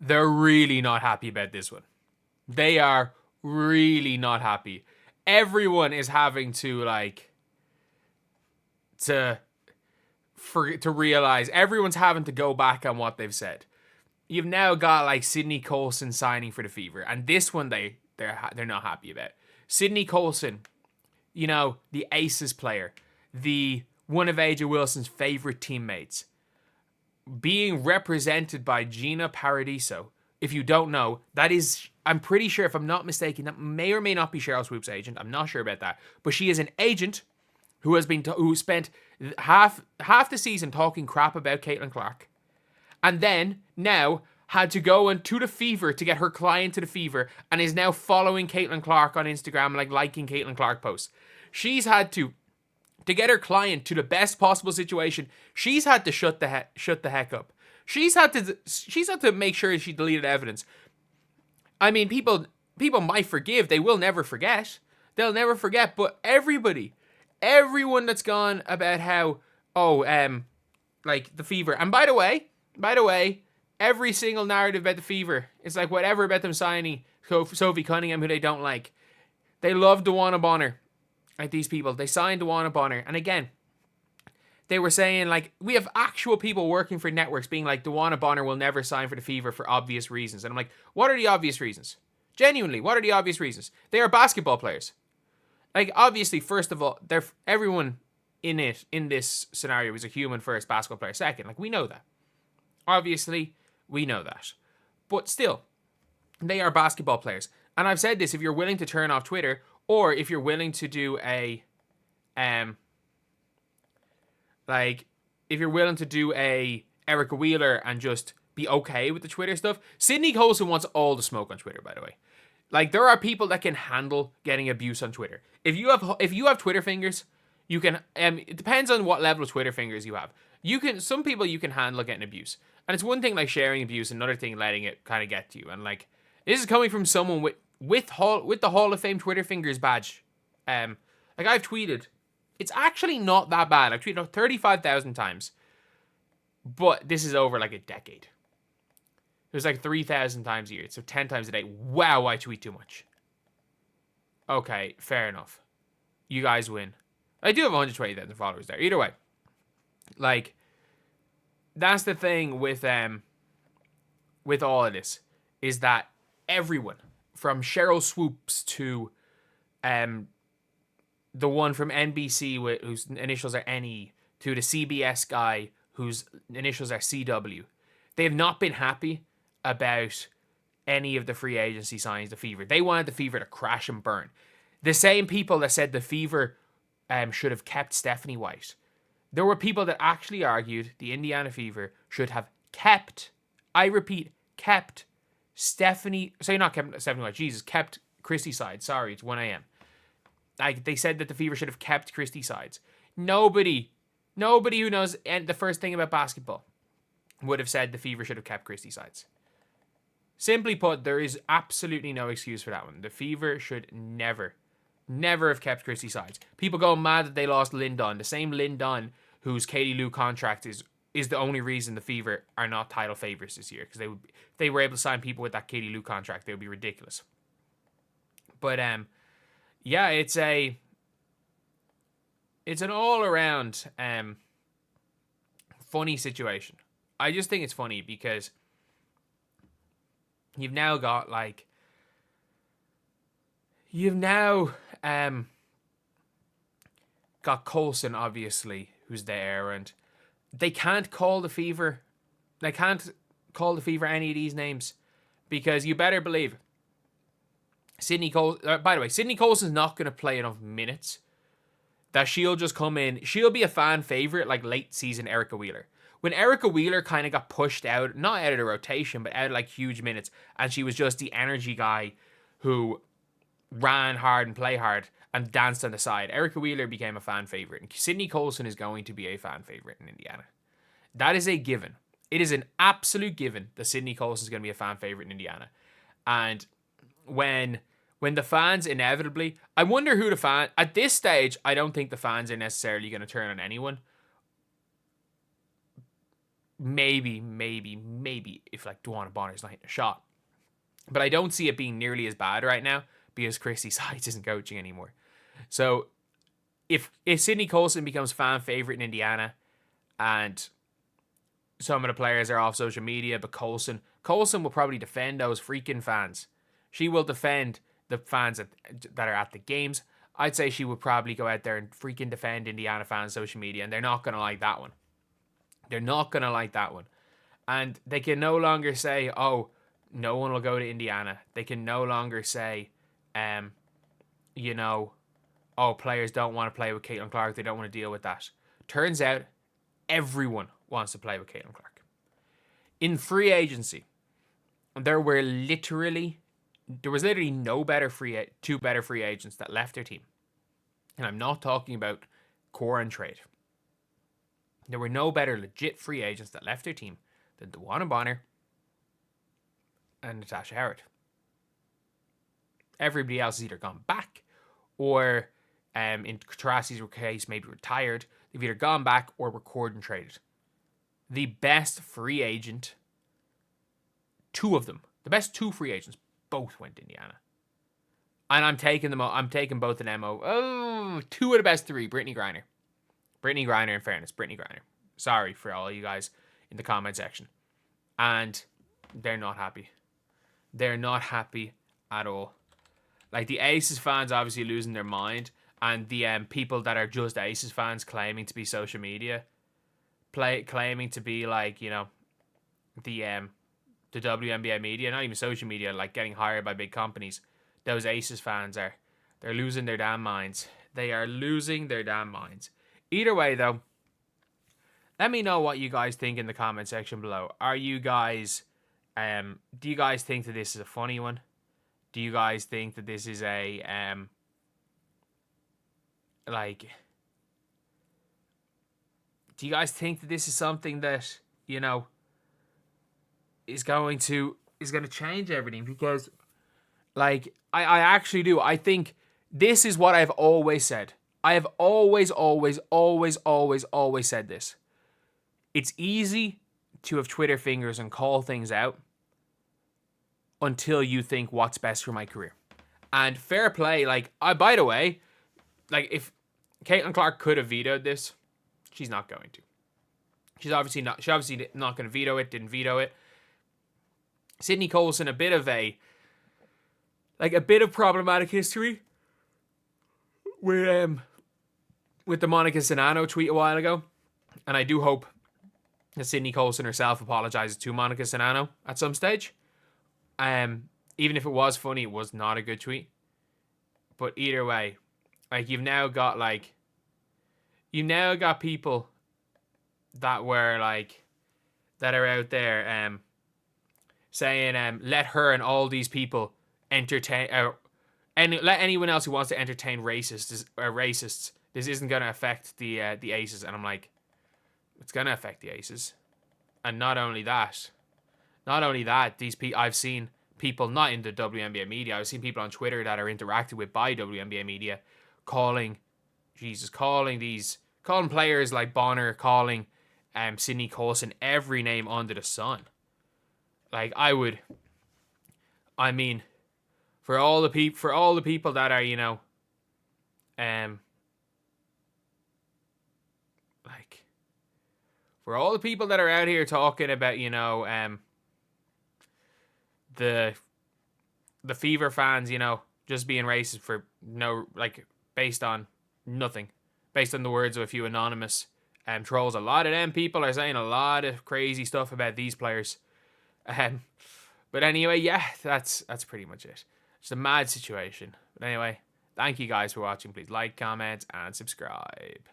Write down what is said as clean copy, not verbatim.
they're really not happy about this one. They are really not happy. Everyone is having to to realize, everyone's having to go back on what they've said. You've now got like Sydney Colson signing for the Fever, and this one they're not happy about. Sydney Colson, the Aces player, the one of AJ Wilson's favorite teammates, being represented by Gina Paradiso. If you don't know, that is, I'm pretty sure, if I'm not mistaken, that may or may not be Cheryl Swoop's agent. I'm not sure about that, but she is an agent who spent half the season talking crap about Caitlin Clark, and then now had to go to the Fever to get her client to the Fever, and is now following Caitlin Clark on Instagram, liking Caitlin Clark posts. She's had to get her client to the best possible situation. She's had to shut the heck up. She's had to make sure she deleted evidence. I mean, people might forgive. They will never forget. They'll never forget. But everyone that's gone about how, the Fever. And by the way, every single narrative about the Fever, it's like whatever about them signing Sophie Cunningham, who they don't like. They love DeWanna Bonner. Like, these people, they signed DeWanna Bonner. And again, they were saying, like, we have actual people working for networks being like, DeWanna Bonner will never sign for the Fever for obvious reasons. And I'm like, what are the obvious reasons? Genuinely, what are the obvious reasons? They are basketball players. Like, obviously, first of all, everyone in this scenario is a human first, basketball player second. Like, we know that. Obviously, we know that. But still, they are basketball players. And I've said this, if you're willing to turn off Twitter, or if you're willing to do a Erica Wheeler and just be okay with the Twitter stuff. Sydney Colson wants all the smoke on Twitter, by the way. Like, there are people that can handle getting abuse on Twitter. If you have Twitter fingers, you can. It depends on what level of Twitter fingers you have. Some people you can handle getting abuse, and it's one thing like sharing abuse, another thing letting it kind of get to you. And like, this is coming from someone with the Hall of Fame Twitter fingers badge. Like, I've tweeted. It's actually not that bad. I've tweeted 35,000 times. But this is over like a decade. It was like 3,000 times a year. So 10 times a day. Wow, I tweet too much. Okay, fair enough. You guys win. I do have 120,000 followers there. Either way. Like, that's the thing with all of this. Is that everyone, from Cheryl Swoops to the one from NBC whose initials are NE, to the CBS guy whose initials are CW, they have not been happy about any of the free agency signings, the Fever. They wanted the Fever to crash and burn. The same people that said the Fever should have kept Stephanie White. There were people that actually argued the Indiana Fever should have kept, I repeat, kept Stephanie, sorry, not kept Stephanie White, Jesus, kept Christy Sides. Sorry, it's 1 a.m. Like, they said that the Fever should have kept Christy Sides. Nobody who knows the first thing about basketball would have said the Fever should have kept Christy Sides. Simply put, there is absolutely no excuse for that one. The Fever should never have kept Christy Sides. People go mad that they lost Lynn Dunn. The same Lynn Dunn whose Katie Lou contract is the only reason the Fever are not title favorites this year. Because if they were able to sign people with that Katie Lou contract, they would be ridiculous. But yeah, it's an all around funny situation. I just think it's funny because you've now got got Coulson, obviously, who's there, and they can't call the Fever any of these names, because you better believe Sydney Colson, by the way, Sydney Colson's not going to play enough minutes that she'll just come in. She'll be a fan favorite like late season Erica Wheeler. When Erica Wheeler kind of got pushed out, not out of the rotation, but out of like huge minutes, and she was just the energy guy who ran hard and play hard and danced on the side, Erica Wheeler became a fan favorite. And Sydney Colson is going to be a fan favorite in Indiana. That is a given. It is an absolute given that Sydney Colson is going to be a fan favorite in Indiana. And when the fans inevitably, I wonder who the fan, at this stage, I don't think the fans are necessarily going to turn on anyone. maybe if like Duana Bonner's not hitting a shot. But I don't see it being nearly as bad right now because Christy Sides isn't coaching anymore. So if Sydney Colson becomes fan favorite in Indiana and some of the players are off social media, but Colson will probably defend those freaking fans. She will defend the fans that are at the games. I'd say she would probably go out there and freaking defend Indiana fans' social media, and they're not going to like that one. They're not going to like that one. And they can no longer say, oh, no one will go to Indiana. They can no longer say, you know, oh, players don't want to play with Caitlin Clark. They don't want to deal with that. Turns out everyone wants to play with Caitlin Clark. In free agency, there was literally no two better free agents that left their team. And I'm not talking about core and trade. There were no better legit free agents that left their team than Duana Bonner and Natasha Howard. Everybody else has either gone back or, in Taurasi's case, maybe retired. They've either gone back or were cord and traded. The best free agent, two of them, the best two free agents, both went to Indiana. And I'm taking both of them. Two of the best three, Brittany Griner. Brittany Griner, in fairness, Brittany Griner. Sorry for all you guys in the comment section. And they're not happy. They're not happy at all. Like, the Aces fans obviously losing their mind. And the people that are just Aces fans claiming to be social media. Claiming to be, like, you know, the WNBA media. Not even social media, like getting hired by big companies. Those Aces fans they're losing their damn minds. They are losing their damn minds. Either way, though, let me know what you guys think in the comment section below. Are you guys, do you guys think that this is a funny one? Do you guys think that this is a, do you guys think that this is something that, you know, is going to change everything? Because, like, I actually do. I think this is what I've always said. I have always said this. It's easy to have Twitter fingers and call things out until you think what's best for my career. And fair play, like, by the way, like, if Caitlin Clark could have vetoed this, she's not going to. She's obviously not going to veto it, didn't veto it. Sydney Colson, a bit of problematic history with the Monica Sinano tweet a while ago. And I do hope that Sydney Colson herself apologizes to Monica Sinano at some stage. Even if it was funny, it was not a good tweet. But either way, like, you've now got people that were like, that are out there saying let her and all these people entertain, and let anyone else who wants to entertain racists. This isn't going to affect the Aces. And I'm like, it's going to affect the Aces. And not only that, I've seen people not in the WNBA media. I've seen people on Twitter that are interacted with by WNBA media calling players like Bonner, calling Sydney Colson every name under the sun. Like, for all the people that are, you know, like, for all the people that are out here talking about, you know, the Fever fans, you know, just being racist for no, like, based on nothing, based on the words of a few anonymous trolls. A lot of them people are saying a lot of crazy stuff about these players. But anyway, yeah, that's pretty much it. It's a mad situation. But anyway, thank you guys for watching. Please like, comment, and subscribe.